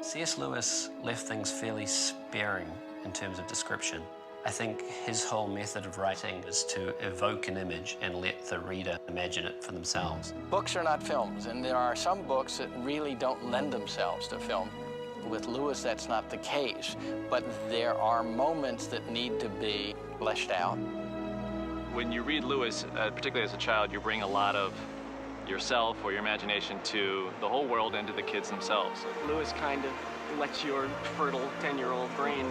C.S. Lewis left things fairly sparing in terms of description. I think his whole method of writing is to evoke an image and let the reader imagine it for themselves. Books are not films, and there are some books that really don't lend themselves to film. With Lewis, that's not the case, but there are moments that need to be fleshed out. When you read Lewis, particularly as a child, you bring a lot of yourself or your imagination to the whole world and to the kids themselves. Lewis kind of lets your fertile 10-year-old brain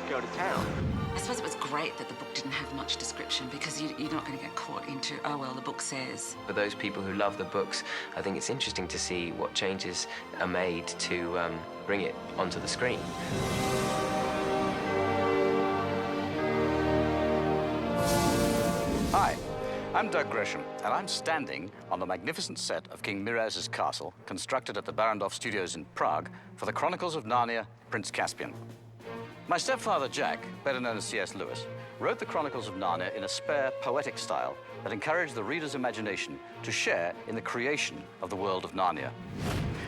go to town. I suppose it was great that the book didn't have much description because you're not going to get caught into, oh, well, the book says. For those people who love the books, I think it's interesting to see what changes are made to bring it onto the screen. Hi, I'm Doug Gresham, and I'm standing on the magnificent set of King Miraz's castle, constructed at the Barrandov Studios in Prague for the Chronicles of Narnia, Prince Caspian. My stepfather, Jack, better known as C.S. Lewis, wrote the Chronicles of Narnia in a spare, poetic style that encouraged the reader's imagination to share in the creation of the world of Narnia.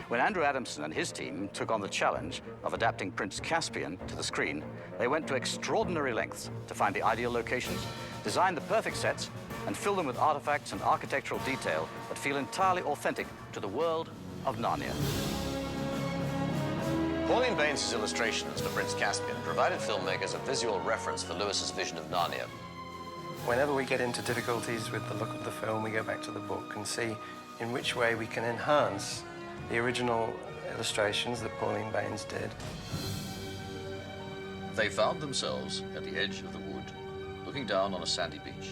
When Andrew Adamson and his team took on the challenge of adapting Prince Caspian to the screen, they went to extraordinary lengths to find the ideal locations, design the perfect sets, and fill them with artifacts and architectural detail that feel entirely authentic to the world of Narnia. Pauline Baynes' illustrations for Prince Caspian provided filmmakers a visual reference for Lewis's vision of Narnia. Whenever we get into difficulties with the look of the film, we go back to the book and see in which way we can enhance the original illustrations that Pauline Baynes did. They found themselves at the edge of the wood, looking down on a sandy beach.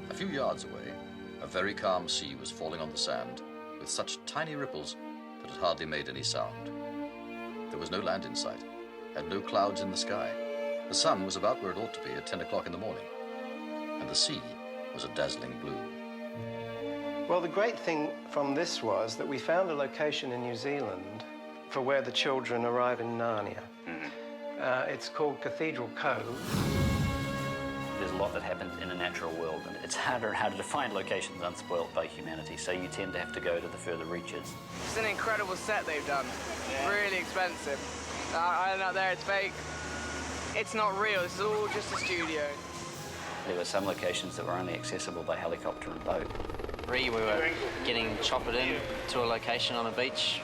A few yards away, a very calm sea was falling on the sand with such tiny ripples that it hardly made any sound. There was no land in sight, and no clouds in the sky. The sun was about where it ought to be at 10 o'clock in the morning, and the sea was a dazzling blue. Well, the great thing from this was that we found a location in New Zealand for where the children arrive in Narnia. It's called Cathedral Cove. There's a lot that happens in a natural world, and it's harder and harder to find locations unspoilt by humanity, so you tend to have to go to the further reaches. It's an incredible set they've done. Really expensive. I don't know, there it's fake. It's not real, this is all just a studio. There were some locations that were only accessible by helicopter and boat. We were getting choppered in to a location on a beach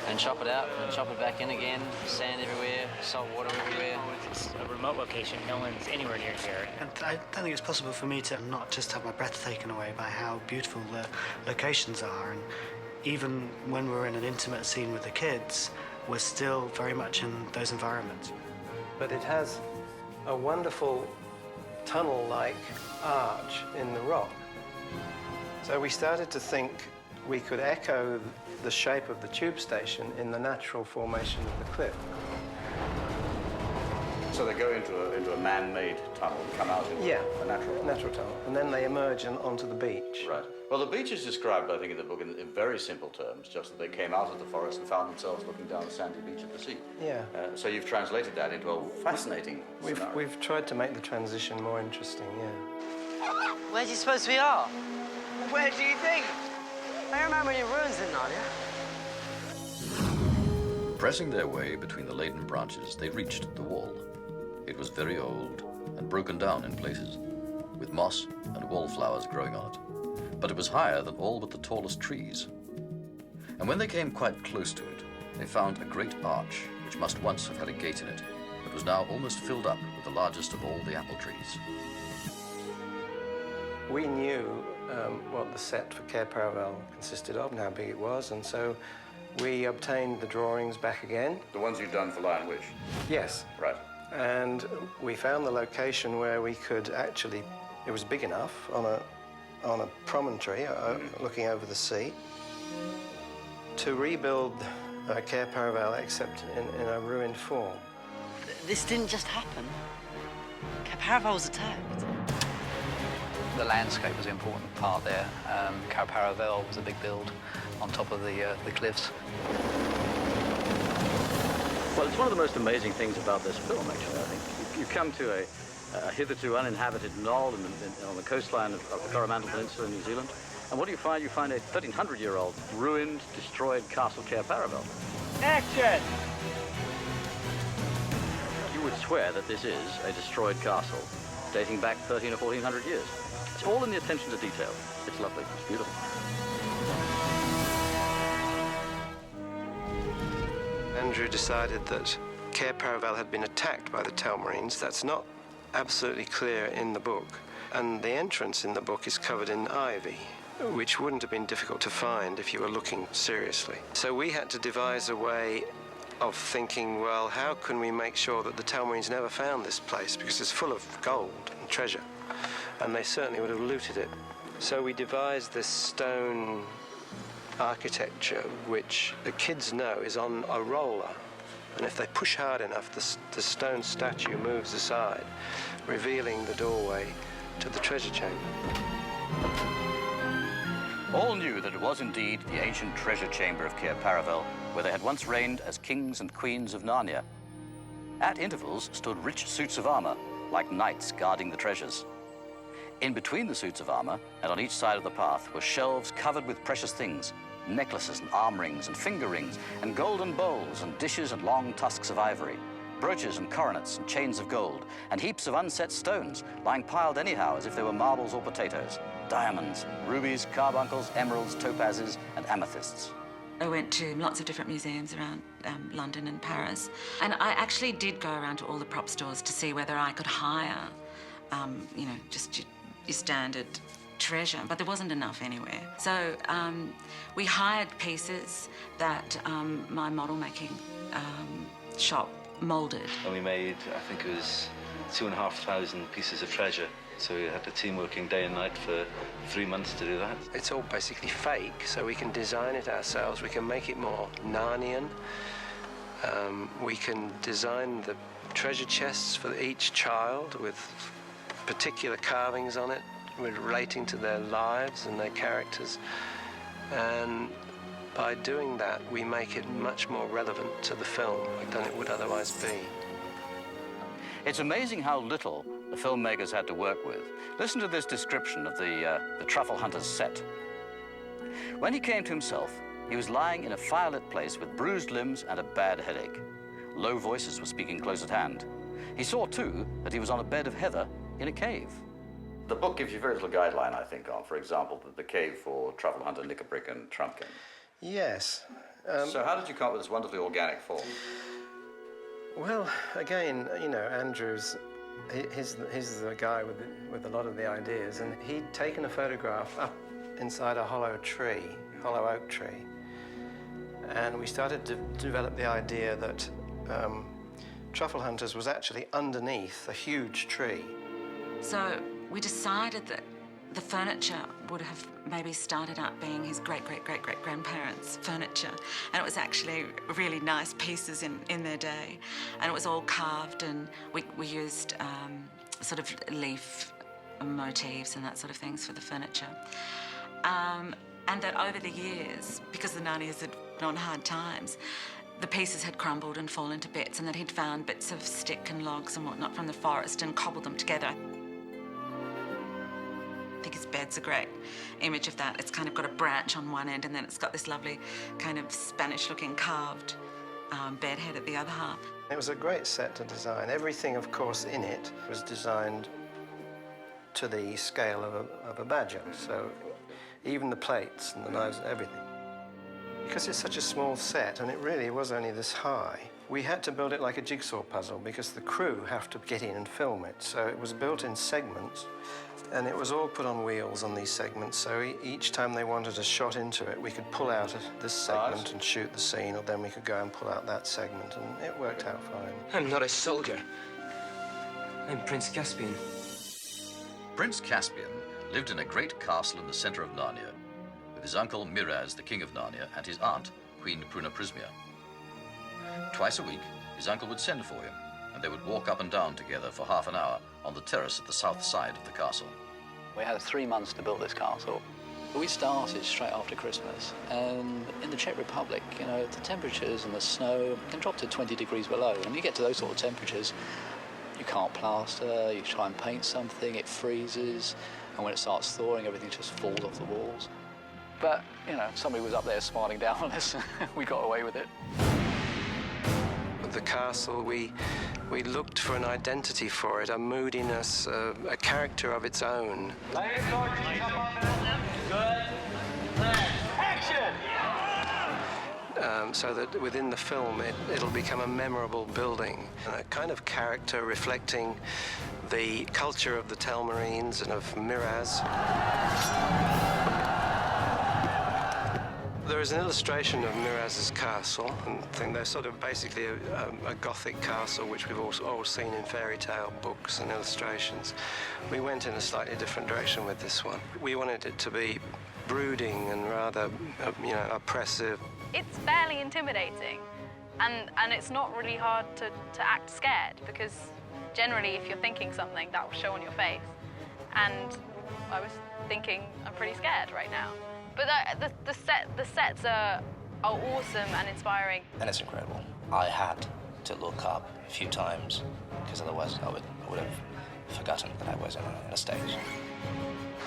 and chop it out and chop it back in again. Sand everywhere, salt water everywhere. It's a remote location, no one's anywhere near here. And I don't think it's possible for me to not just have my breath taken away by how beautiful the locations are. And even when we're in an intimate scene with the kids, we're still very much in those environments. But it has a wonderful tunnel-like arch in the rock. So we started to think we could echo the shape of the tube station in the natural formation of the cliff. So they go into a man-made tunnel and come out into a natural tunnel. And then they emerge onto the beach. Right. Well, the beach is described, I think, in the book in very simple terms, just that they came out of the forest and found themselves looking down the sandy beach of the sea. Yeah. So you've translated that into a fascinating scenario. We've tried to make the transition more interesting, yeah. Where do you suppose we are? Where do you think? I remember any ruins in Narnia. Pressing their way between the laden branches, they reached the wall. It was very old and broken down in places, with moss and wallflowers growing on it. But it was higher than all but the tallest trees. And when they came quite close to it, they found a great arch, which must once have had a gate in it, but was now almost filled up with the largest of all the apple trees. We knew what the set for Cair Paravel consisted of and how big it was, and so we obtained the drawings back again. The ones you'd done for Lion Wish? Yes. Right. And we found the location where we could actually, it was big enough on a promontory looking over the sea to rebuild Cair Paravel, except in a ruined form. This didn't just happen. Cair Paravel was attacked. The landscape was an important part there. Cair Paravel was a big build on top of the cliffs. Well, it's one of the most amazing things about this film, actually, I think. You come to a hitherto uninhabited knoll on the coastline of the Coromandel Peninsula in New Zealand, and what do you find? You find a 1,300-year-old ruined, destroyed castle, Cair Paravel. Action! You would swear that this is a destroyed castle, dating back 13 or 1400 years. It's all in the attention to detail. It's lovely. It's beautiful. Andrew decided that Cair Paravel had been attacked by the Telmarines. That's not absolutely clear in the book. And the entrance in the book is covered in ivy, which wouldn't have been difficult to find if you were looking seriously. So we had to devise a way of thinking, well, how can we make sure that the Telmarines never found this place? Because it's full of gold and treasure, and they certainly would have looted it. So we devised this stone architecture, which the kids know is on a roller. And if they push hard enough, the stone statue moves aside, revealing the doorway to the treasure chamber. All knew that it was indeed the ancient treasure chamber of Cair Paravel, where they had once reigned as kings and queens of Narnia. At intervals stood rich suits of armor, like knights guarding the treasures. In between the suits of armor, and on each side of the path, were shelves covered with precious things, necklaces and arm rings and finger rings, and golden bowls and dishes and long tusks of ivory, brooches and coronets and chains of gold, and heaps of unset stones, lying piled anyhow as if they were marbles or potatoes, diamonds, rubies, carbuncles, emeralds, topazes, and amethysts. I went to lots of different museums around London and Paris, and I actually did go around to all the prop stores to see whether I could hire, you know, just your standard treasure, but there wasn't enough anywhere. So we hired pieces that my model-making shop moulded. And we made, I think it was 2,500 pieces of treasure. So we had the team working day and night for 3 months to do that. It's all basically fake, so we can design it ourselves. We can make it more Narnian. We can design the treasure chests for each child with particular carvings on it, relating to their lives and their characters. And by doing that, we make it much more relevant to the film than it would otherwise be. It's amazing how little the filmmakers had to work with. Listen to this description of the Truffle Hunter's set. When he came to himself, he was lying in a firelit place with bruised limbs and a bad headache. Low voices were speaking close at hand. He saw, too, that he was on a bed of heather in a cave. The book gives you very little guideline, I think, on, for example, the cave for Truffle Hunter, Knickerbrick, and Trumpkin. Yes. So how did you come up with this wonderfully organic form? Well, again, you know, Andrew's, he's the guy with a lot of the ideas, and he'd taken a photograph up inside a hollow oak tree, and we started to develop the idea that Truffle Hunters was actually underneath a huge tree. So we decided that the furniture would have maybe started out being his great-great-great-great-grandparents' furniture. And it was actually really nice pieces in their day. And it was all carved, and we used sort of leaf motifs and that sort of things for the furniture. And that over the years, because the Narnias had been on hard times, the pieces had crumbled and fallen to bits, and that he'd found bits of stick and logs and whatnot from the forest and cobbled them together. I think his bed's a great image of that. It's kind of got a branch on one end, and then it's got this lovely kind of Spanish-looking carved bed head at the other half. It was a great set to design. Everything, of course, in it was designed to the scale of a badger. So even the plates and the knives and everything. Because it's such a small set, and it really was only this high, we had to build it like a jigsaw puzzle because the crew have to get in and film it. So it was built in segments, and it was all put on wheels on these segments. So each time they wanted a shot into it, we could pull out this segment and shoot the scene, or then we could go and pull out that segment, and it worked out fine. I'm not a soldier. I'm Prince Caspian. Prince Caspian lived in a great castle in the center of Narnia, with his uncle Miraz, the king of Narnia, and his aunt, Queen Prunaprismia. Twice a week, his uncle would send for him, and they would walk up and down together for half an hour on the terrace at the south side of the castle. We had 3 months to build this castle. We started straight after Christmas, and in the Czech Republic, you know, the temperatures and the snow can drop to 20 degrees below. And you get to those sort of temperatures, you can't plaster, you try and paint something, it freezes, and when it starts thawing, everything just falls off the walls. But, you know, somebody was up there smiling down on us, we got away with it. the castle, we looked for an identity for it, a moodiness, a character of its own. Good. Action! So that within the film it'll become a memorable building, a kind of character reflecting the culture of the Telmarines and of Miraz. There is an illustration of Miraz's castle, and I think they're sort of basically a Gothic castle, which we've all seen in fairy tale books and illustrations. We went in a slightly different direction with this one. We wanted it to be brooding and rather, oppressive. It's fairly intimidating, and it's not really hard to act scared, because generally if you're thinking something, that will show on your face. And I was thinking, I'm pretty scared right now. But the sets are awesome and inspiring. And it's incredible. I had to look up a few times, because otherwise I would have forgotten that I was on a stage.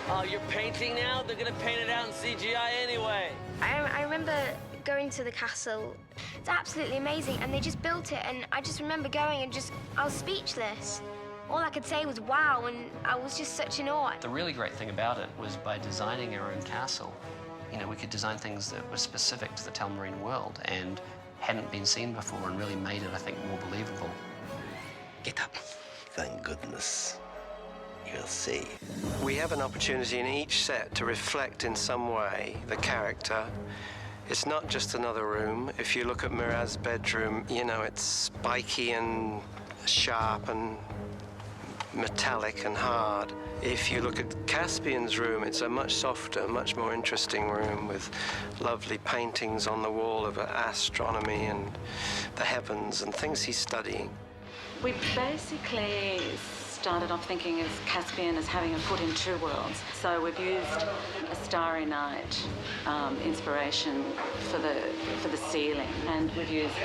Oh, you're painting now? They're gonna paint it out in CGI anyway. I remember going to the castle. It's absolutely amazing, and they just built it, and I just remember going and I was speechless. All I could say was wow, and I was just such in awe. The really great thing about it was by designing our own castle, we could design things that were specific to the Telmarine world and hadn't been seen before, and really made it, I think, more believable. Get up. Thank goodness. You'll see. We have an opportunity in each set to reflect in some way the character. It's not just another room. If you look at Miraz's bedroom, it's spiky and sharp and metallic and hard. If you look at Caspian's room, it's a much softer, much more interesting room with lovely paintings on the wall of astronomy and the heavens and things he's studying. We basically started off thinking of Caspian as having a foot in two worlds. So we've used a Starry Night inspiration for the ceiling, and we've used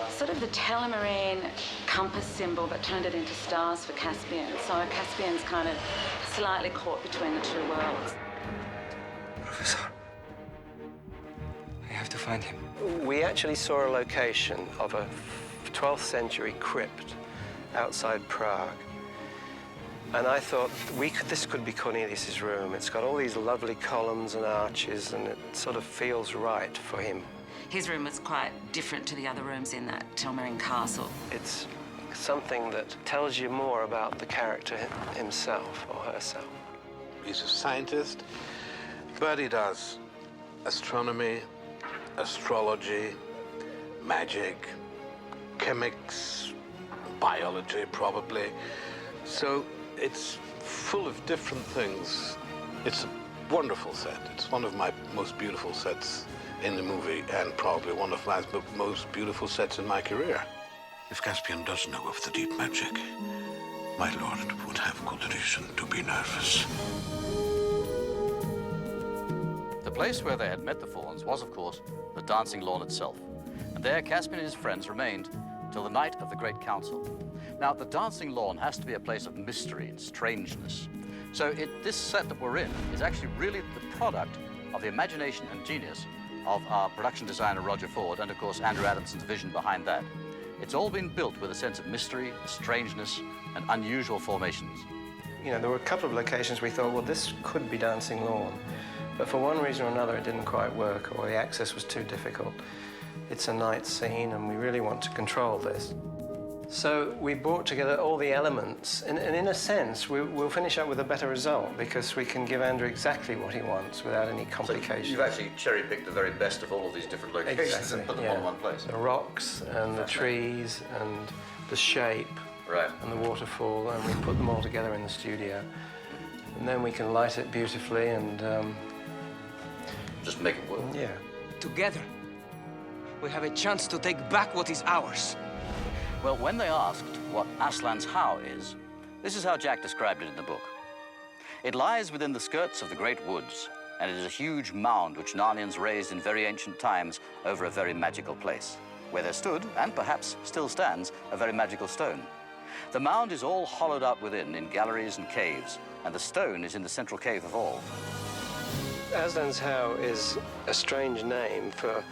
sort of the Telmarine compass symbol, but turned it into stars for Caspian. So Caspian's kind of slightly caught between the two worlds. Professor, I have to find him. We actually saw a location of a 12th century crypt outside Prague. And I thought this could be Cornelius's room. It's got all these lovely columns and arches, and it sort of feels right for him. His room was quite different to the other rooms in that Telmarine castle. It's something that tells you more about the character himself or herself. He's a scientist, but he does astronomy, astrology, magic, chemics, biology, probably. So it's full of different things. It's a wonderful set. It's one of my most beautiful sets in the movie, and probably one of my most beautiful sets in my career. If Caspian does know of the deep magic, my lord would have good reason to be nervous. The place where they had met the fauns was, of course, the dancing lawn itself. And there Caspian and his friends remained till the night of the Great Council. Now, the dancing lawn has to be a place of mystery and strangeness. So this set that we're in is actually really the product of the imagination and genius of our production designer, Roger Ford, and of course, Andrew Adamson's vision behind that. It's all been built with a sense of mystery, strangeness, and unusual formations. There were a couple of locations we thought, well, this could be Dancing Lawn. But for one reason or another, it didn't quite work, or the access was too difficult. It's a night scene, and we really want to control this. So we brought together all the elements, and in a sense, we'll finish up with a better result, because we can give Andrew exactly what he wants without any complications. So you've actually cherry-picked the very best of all of these different locations exactly, and put them all in one place. The rocks and the trees and the shape and the waterfall, and we put them all together in the studio. And then we can light it beautifully and... just make it work. Yeah. Together, we have a chance to take back what is ours. Well, when they asked what Aslan's How is, this is how Jack described it in the book. It lies within the skirts of the great woods, and it is a huge mound which Narnians raised in very ancient times over a very magical place, where there stood, and perhaps still stands, a very magical stone. The mound is all hollowed out within in galleries and caves, and the stone is in the central cave of all. Aslan's How is a strange name for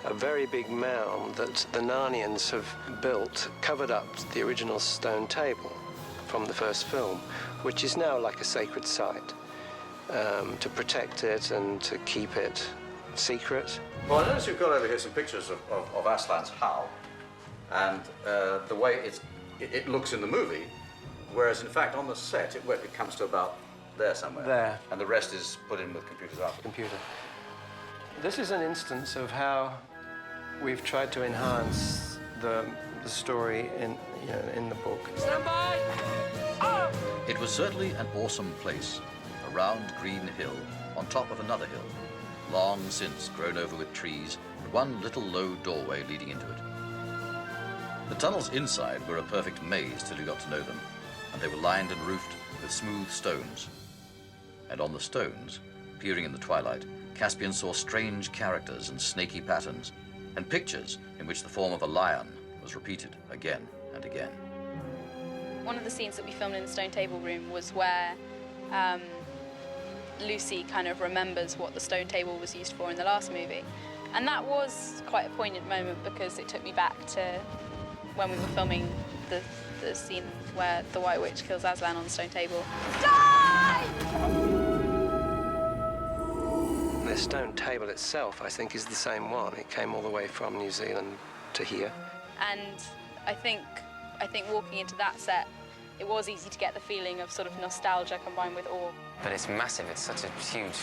a very big mound that the Narnians have built, covered up the original stone table from the first film, which is now like a sacred site, to protect it and to keep it secret. Well, I notice you've got over here some pictures of Aslan's howl and the way it looks in the movie, whereas in fact on the set it comes to about there somewhere. There. And the rest is put in with computers after. Computer. This is an instance of how we've tried to enhance the story in the book. Stand by! Oh! It was certainly an awesome place, a round green hill on top of another hill, long since grown over with trees and one little low doorway leading into it. The tunnels inside were a perfect maze till you got to know them, and they were lined and roofed with smooth stones. And on the stones, peering in the twilight, Caspian saw strange characters and snaky patterns, and pictures in which the form of a lion was repeated again and again. One of the scenes that we filmed in the stone table room was where Lucy kind of remembers what the stone table was used for in the last movie. And that was quite a poignant moment because it took me back to when we were filming the scene where the White Witch kills Aslan on the stone table. The stone table itself, I think, is the same one. It came all the way from New Zealand to here. And I think walking into that set, it was easy to get the feeling of sort of nostalgia combined with awe. But it's massive. It's such a huge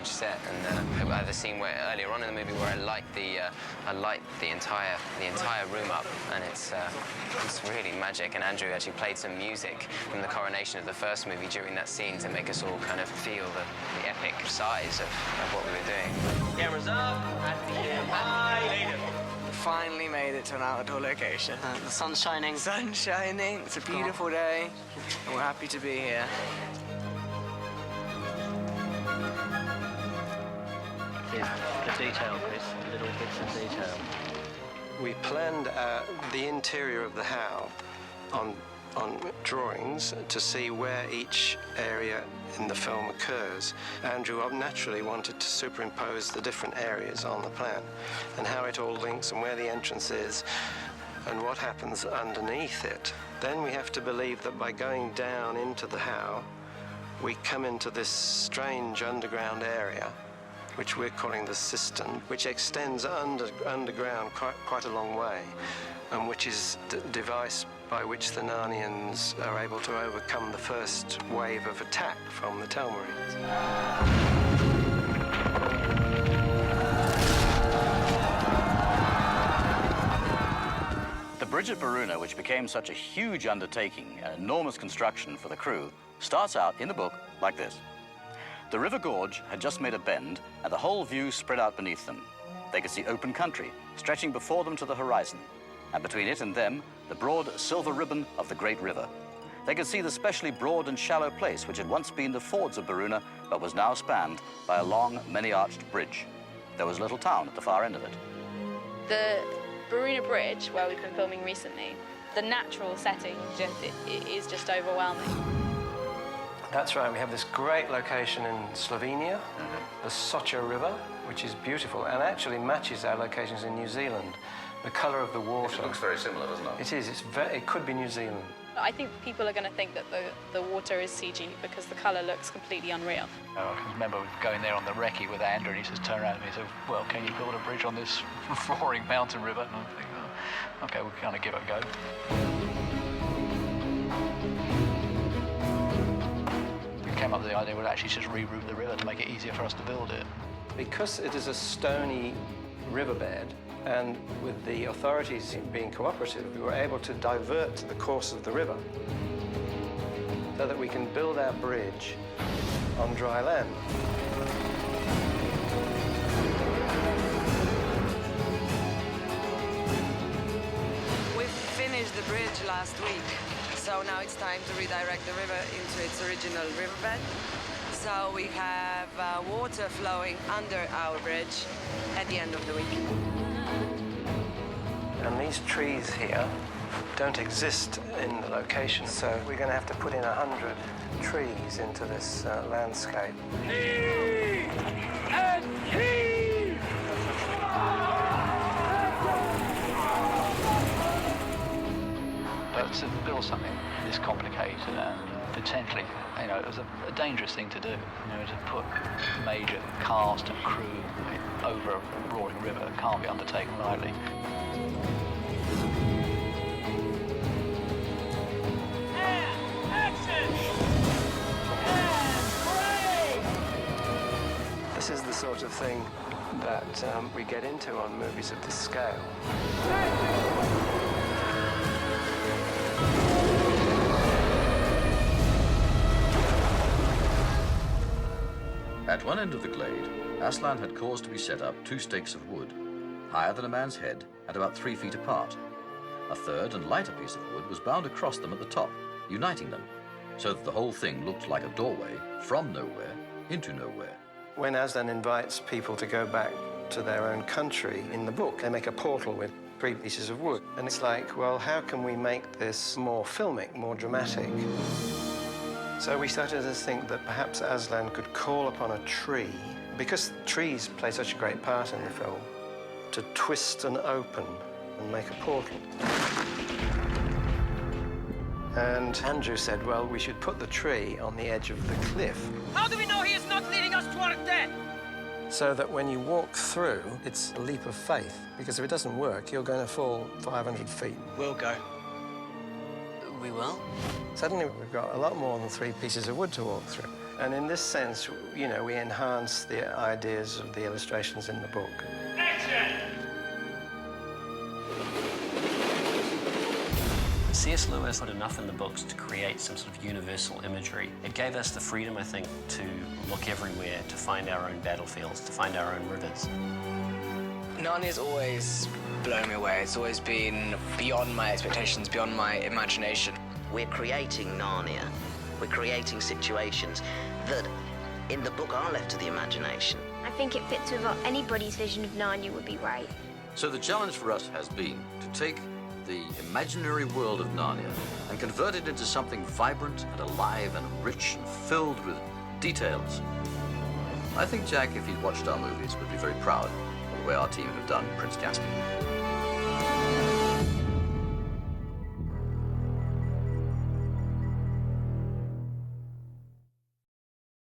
set. And I had a scene where earlier on in the movie where I light the entire room up, and it's really magic. And Andrew actually played some music from the coronation of the first movie during that scene to make us all kind of feel the epic size of what we were doing. Cameras up. Finally made it to an outdoor location. The sun's shining. Sun's shining. It's a beautiful day, and we're happy to be here. The detail, Chris, little bits of detail. We planned the interior of the How on drawings to see where each area in the film occurs. Andrew naturally wanted to superimpose the different areas on the plan and how it all links and where the entrance is and what happens underneath it. Then we have to believe that by going down into the How, we come into this strange underground area, which we're calling the cistern, which extends underground quite a long way, and which is the device by which the Narnians are able to overcome the first wave of attack from the Telmarines. The bridge at Baruna, which became such a huge undertaking, an enormous construction for the crew, starts out in the book like this. The river gorge had just made a bend, and the whole view spread out beneath them. They could see open country, stretching before them to the horizon, and between it and them, the broad silver ribbon of the great river. They could see the specially broad and shallow place which had once been the fords of Baruna, but was now spanned by a long, many-arched bridge. There was a little town at the far end of it. The Baruna Bridge, where we've been filming recently, the natural setting is just overwhelming. That's right, we have this great location in Slovenia, the Socha River, which is beautiful and actually matches our locations in New Zealand. The colour of the water. It looks very similar, doesn't it? It is. It could be New Zealand. I think people are going to think that the water is CG because the colour looks completely unreal. I can remember going there on the recce with Andrew, and he says, turn around to me and said, well, can you build a bridge on this roaring mountain river? And I think, oh, okay, we'll kind of give it a go. We came up with the idea we'd actually just reroute the river to make it easier for us to build it. Because it is a stony riverbed, and with the authorities being cooperative, we were able to divert the course of the river so that we can build our bridge on dry land. We finished the bridge last week, so now it's time to redirect the river into its original riverbed. So we have water flowing under our bridge at the end of the week. And these trees here don't exist in the location, so we're going to have to put in 100 trees into this landscape. Heave and heave! to build something this complicated and potentially, it was a dangerous thing to do. To put major cast and crew over a roaring river can't be undertaken lightly. This is the sort of thing that we get into on movies of this scale. At one end of the glade, Aslan had caused to be set up 2 stakes of wood, higher than a man's head and about 3 feet apart. A third and lighter piece of wood was bound across them at the top, uniting them, so that the whole thing looked like a doorway from nowhere into nowhere. When Aslan invites people to go back to their own country in the book, they make a portal with 3 pieces of wood. And it's like, well, how can we make this more filmic, more dramatic? So we started to think that perhaps Aslan could call upon a tree, because trees play such a great part in the film, to twist and open and make a portal. And Andrew said, well, we should put the tree on the edge of the cliff. How do we know he is not leading us to our death? So that when you walk through, it's a leap of faith. Because if it doesn't work, you're going to fall 500 feet. We'll go. We will? Suddenly, we've got a lot more than 3 pieces of wood to walk through. And in this sense, we enhance the ideas of the illustrations in the book. C.S. Lewis put enough in the books to create some sort of universal imagery. It gave us the freedom, I think, to look everywhere, to find our own battlefields, to find our own rivers. Narnia's always blown me away. It's always been beyond my expectations, beyond my imagination. We're creating Narnia. We're creating situations that, in the book, are left to the imagination. I think it fits with what anybody's vision of Narnia would be right. So the challenge for us has been to take the imaginary world of Narnia and convert it into something vibrant and alive and rich and filled with details. I think Jack, if he'd watched our movies, would be very proud of the way our team have done Prince Caspian.